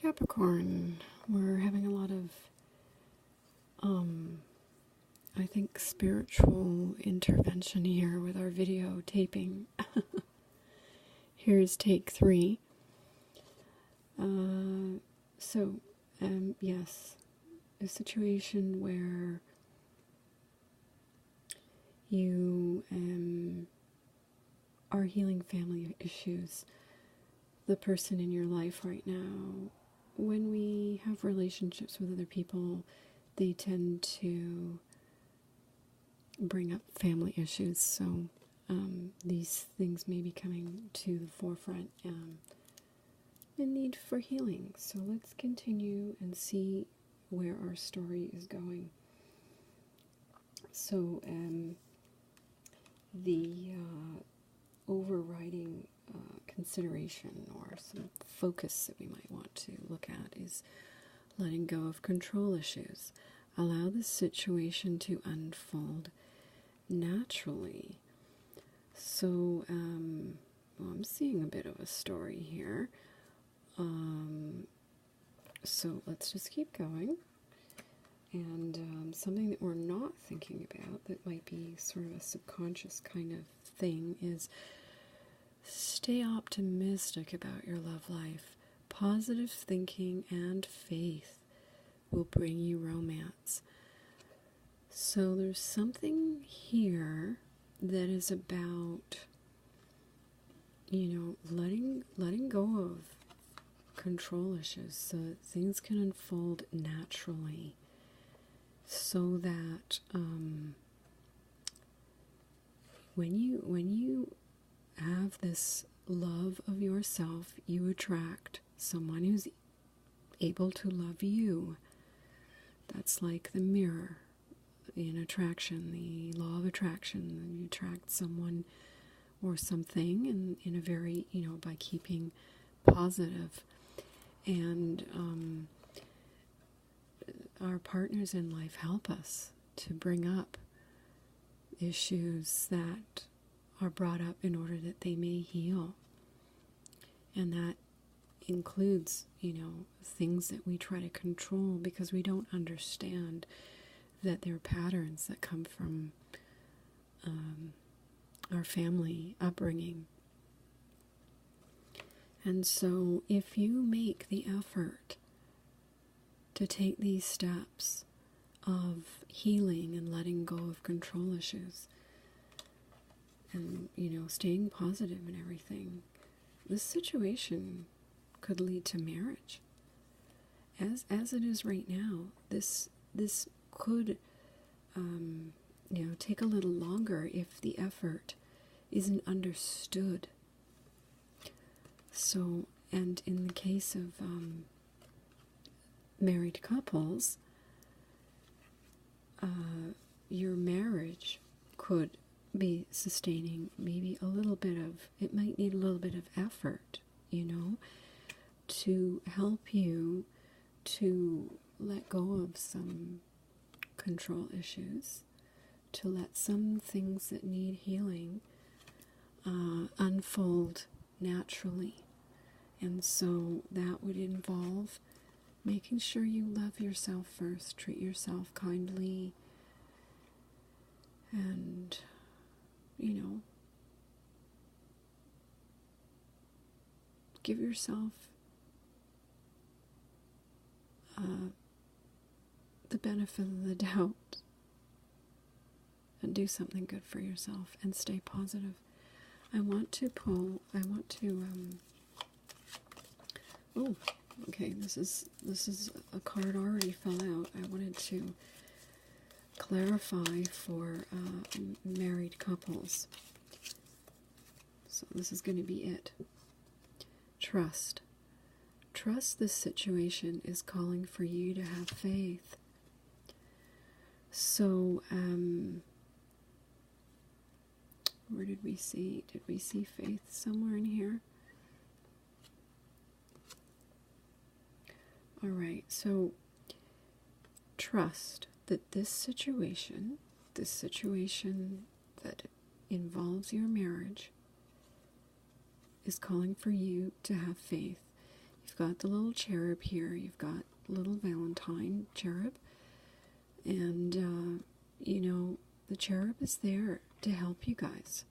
Capricorn, we're having a lot of, I think, spiritual intervention here with our video taping. Here's take 3. Yes, a situation where you are healing family issues. The person in your life right now, when we have relationships with other people, they tend to bring up family issues. So these things may be coming to the forefront, the need for healing. So let's continue and see where our story is going. So the overriding consideration or some focus that we might want to look at is letting go of control issues. Allow the situation to unfold naturally. So, I'm seeing a bit of a story here. So let's just keep going. And something that we're not thinking about that might be sort of a subconscious kind of thing is stay optimistic about your love life. Positive thinking and faith will bring you romance. So there's something here that is about, letting go of control issues so that things can unfold naturally. So that when you have this love of yourself, you attract someone who's able to love you. That's like the mirror in attraction, the law of attraction. You attract someone or something in a very, by keeping positive. And our partners in life help us to bring up issues that are brought up in order that they may heal. And that includes, things that we try to control because we don't understand that there are patterns that come from our family upbringing. And so if you make the effort to take these steps of healing and letting go of control issues and, staying positive and everything, this situation could lead to marriage. As it is right now, this could, take a little longer if the effort isn't understood. So, and in the case of married couples, your marriage could be sustaining maybe it might need a little bit of effort, to help you to let go of some control issues, to let some things that need healing unfold naturally. And so that would involve making sure you love yourself first, treat yourself kindly, and, give yourself the benefit of the doubt and do something good for yourself and stay positive. This is a card already fell out. I wanted to clarify for married couples. So this is going to be it. Trust. Trust this situation is calling for you to have faith. So, where did we see? Did we see faith somewhere in here? All right, so trust that this situation that involves your marriage, is calling for you to have faith. You've got the little cherub here. You've got little Valentine cherub. And, you know, the cherub is there to help you guys.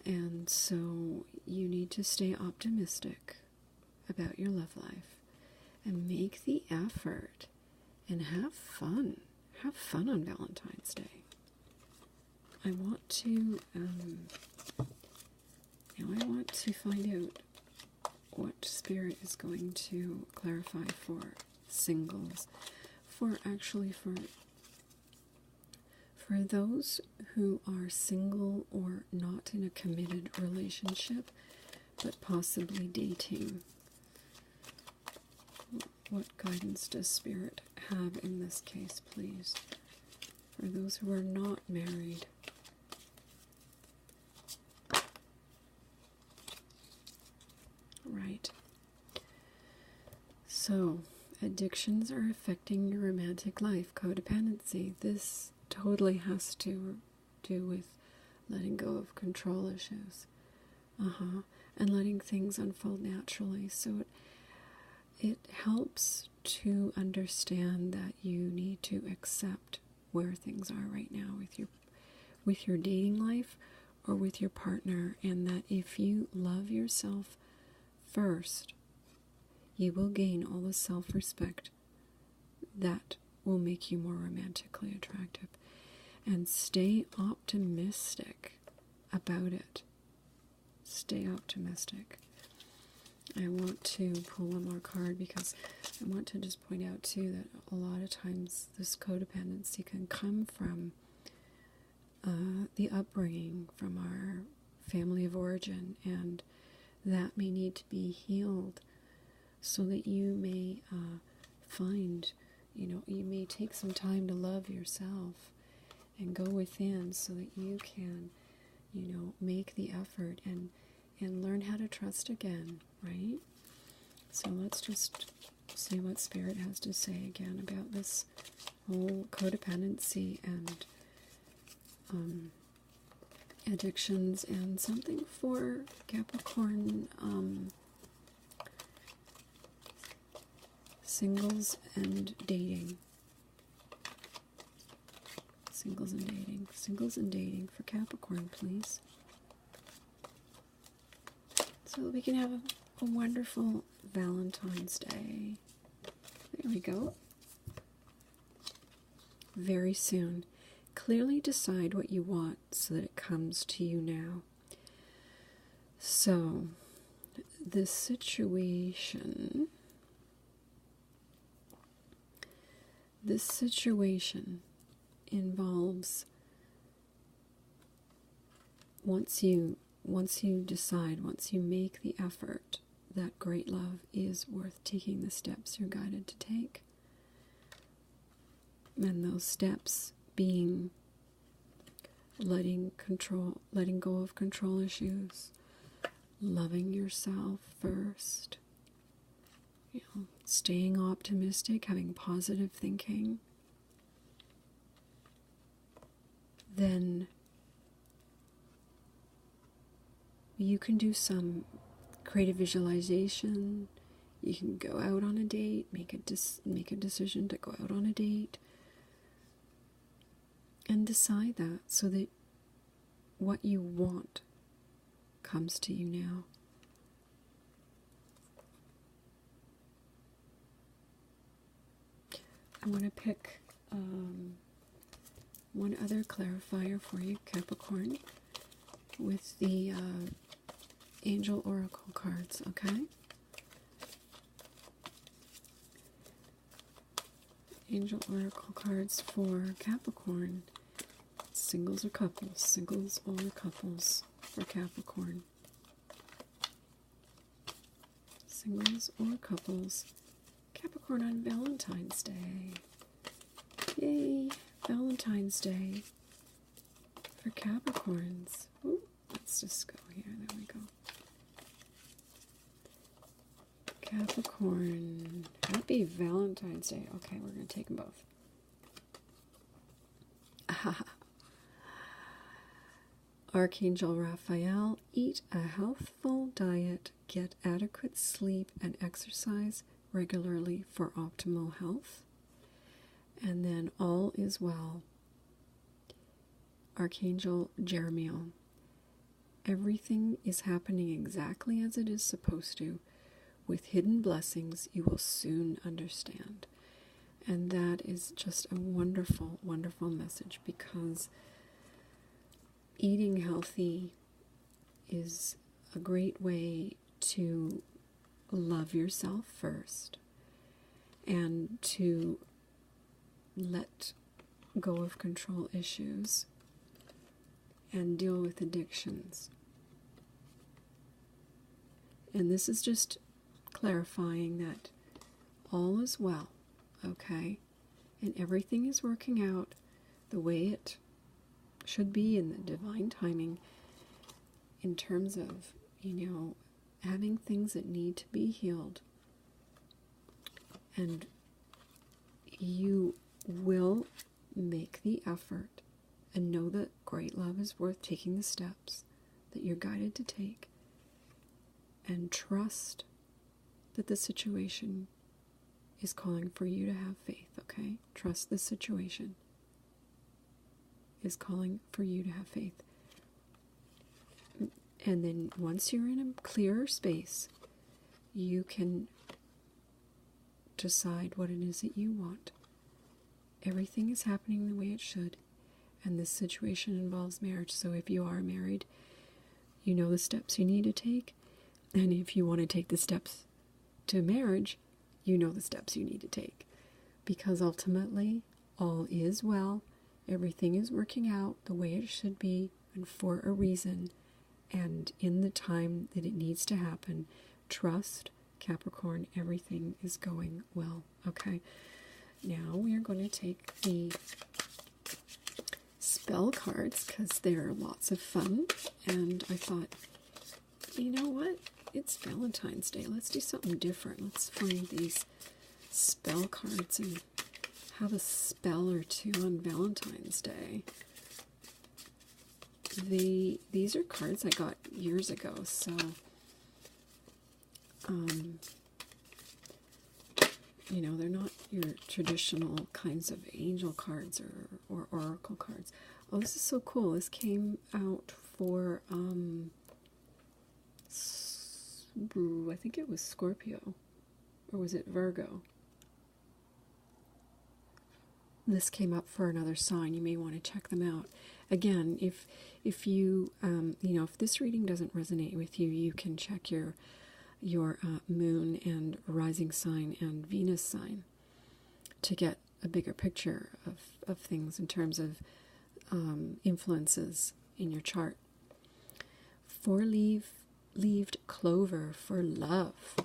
And so you need to stay optimistic about your love life and make the effort and have fun. Have fun on Valentine's Day. I want to, now I want to find out what Spirit is going to clarify for singles, for those who are single or not in a committed relationship, but possibly dating. What guidance does Spirit have in this case, please? For those who are not married. Right. So, addictions are affecting your romantic life. Codependency. This totally has to do with letting go of control issues. And letting things unfold naturally. So it helps to understand that you need to accept where things are right now with your dating life or with your partner, and that if you love yourself first, you will gain all the self-respect that will make you more romantically attractive. And stay optimistic about it. Stay optimistic. I want to pull one more card because I want to just point out too that a lot of times this codependency can come from the upbringing, from our family of origin, and that may need to be healed so that you may find, you may take some time to love yourself and go within so that you can, make the effort and learn how to trust again, right? So let's just see what Spirit has to say again about this whole codependency and addictions, and something for Capricorn singles and dating. Singles and dating for Capricorn, please. So that we can have a wonderful Valentine's Day. There we go. Very soon. Clearly decide what you want so that it comes to you now. So, this situation involves, once you decide, once you make the effort that great love is worth taking the steps you're guided to take, and those steps being letting go of control issues, loving yourself first, staying optimistic, having positive thinking, then you can do some creative visualization. You can go out on a date, make a decision to go out on a date, and decide that so that what you want comes to you now. I want to pick one other clarifier for you, Capricorn, with the Angel Oracle cards, okay? Angel Oracle cards for Capricorn. Singles or couples? Singles or couples for Capricorn? Singles or couples? Capricorn on Valentine's Day. Yay! Valentine's Day for Capricorns. Ooh, let's just go here. There we go. Capricorn. Happy Valentine's Day. Okay, we're going to take them both. Archangel Raphael, eat a healthful diet, get adequate sleep, and exercise regularly for optimal health. And then all is well. Archangel Jeremiel, everything is happening exactly as it is supposed to. With hidden blessings, you will soon understand. And that is just a wonderful, wonderful message, because eating healthy is a great way to love yourself first and to let go of control issues and deal with addictions. And this is just clarifying that all is well, okay? And everything is working out the way it should be in the divine timing, in terms of, having things that need to be healed. And you will make the effort and know that great love is worth taking the steps that you're guided to take, and trust that the situation is calling for you to have faith, okay? Trust the situation is calling for you to have faith. And then once you're in a clearer space, you can decide what it is that you want. Everything is happening the way it should, and this situation involves marriage. So if you are married, you know the steps you need to take, and if you want to take the steps to marriage, you know the steps you need to take, because ultimately all is well. Everything is working out the way it should be, and for a reason, and in the time that it needs to happen. Trust, Capricorn, everything is going well, okay? Now we are going to take the spell cards, because they're lots of fun, and I thought, you know what? It's Valentine's Day. Let's do something different. Let's find these spell cards and have a spell or two on Valentine's Day. These are cards I got years ago, so they're not your traditional kinds of angel cards or oracle cards. Oh, this is so cool. This came out for I think it was Scorpio, or was it Virgo? This came up for another sign. You may want to check them out. Again, if you if this reading doesn't resonate with you, you can check your moon and rising sign and Venus sign to get a bigger picture of things in terms of influences in your chart. Four-leaved clover for love.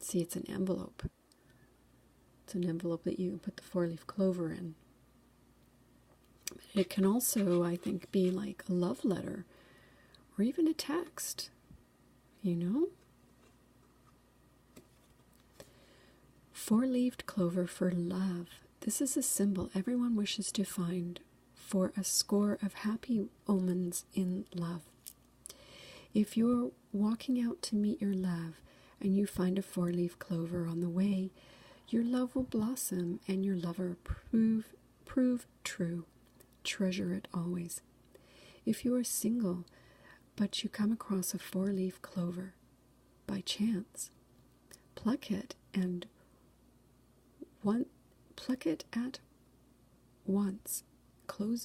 See, it's an envelope. It's an envelope that you can put the four-leaf clover in. It can also, I think, be like a love letter or even a text, Four-leaved clover for love. This is a symbol everyone wishes to find for a score of happy omens in love. If you're walking out to meet your love and you find a four-leaf clover on the way, your love will blossom and your lover prove true. Treasure it always. If you are single, but you come across a four-leaf clover by chance, pluck it at once. Pluck it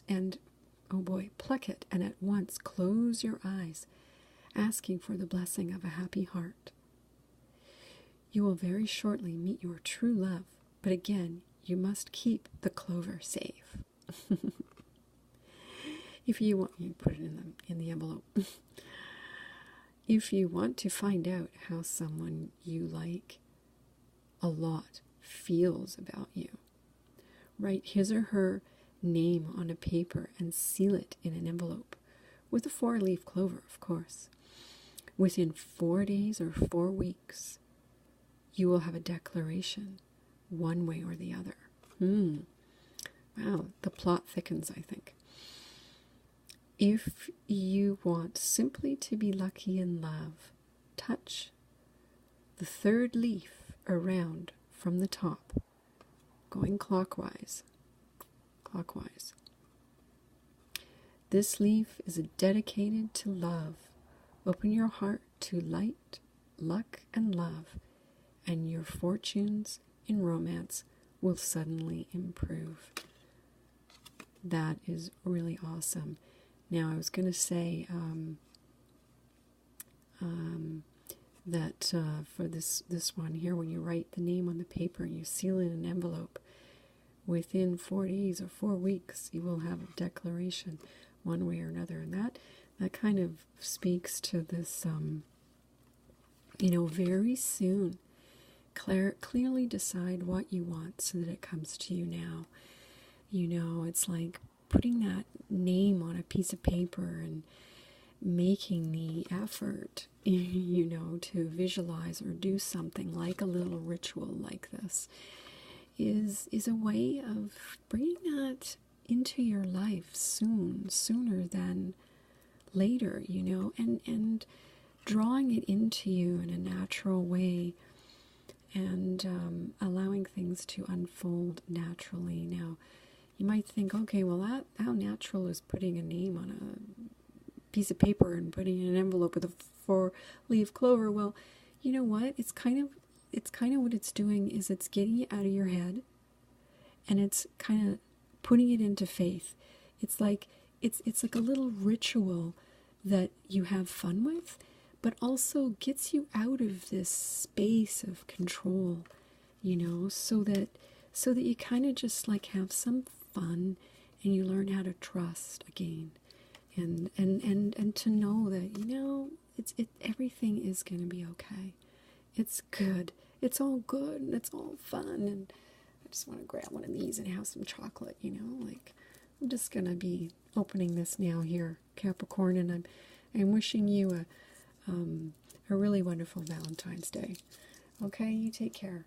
and at once close your eyes, asking for the blessing of a happy heart. You will very shortly meet your true love, but again, you must keep the clover safe. If you want, you put it in the envelope. If you want to find out how someone you like a lot feels about you, write his or her name on a paper and seal it in an envelope with a four-leaf clover, of course. Within 4 days or 4 weeks, you will have a declaration, one way or the other. Wow, the plot thickens, I think. If you want simply to be lucky in love, touch the third leaf around from the top, going clockwise. Clockwise. This leaf is dedicated to love. Open your heart to light, luck, and love, and your fortunes in romance will suddenly improve. That is really awesome. Now, I was going to say that for this one here, when you write the name on the paper and you seal it in an envelope, within 4 days or 4 weeks, you will have a declaration one way or another. And that kind of speaks to this, very soon. Clearly decide what you want so that it comes to you now. It's like putting that name on a piece of paper and making the effort, to visualize or do something like a little ritual like this is a way of bringing that into your life sooner than later, and drawing it into you in a natural way, and allowing things to unfold naturally. Now, you might think, okay, well, how natural is putting a name on a piece of paper and putting it in an envelope with a 4-leaf clover? Well, you know what? It's kind of what it's doing is it's getting it out of your head, and it's kind of putting it into faith. It's like a little ritual that you have fun with, but also gets you out of this space of control, so that you kind of just like have some fun and you learn how to trust again, and to know that everything is going to be okay. It's good. It's all good and it's all fun. And I just want to grab one of these and have some chocolate. I'm just going to be opening this now here, Capricorn, and I'm wishing you a really wonderful Valentine's Day. Okay, you take care.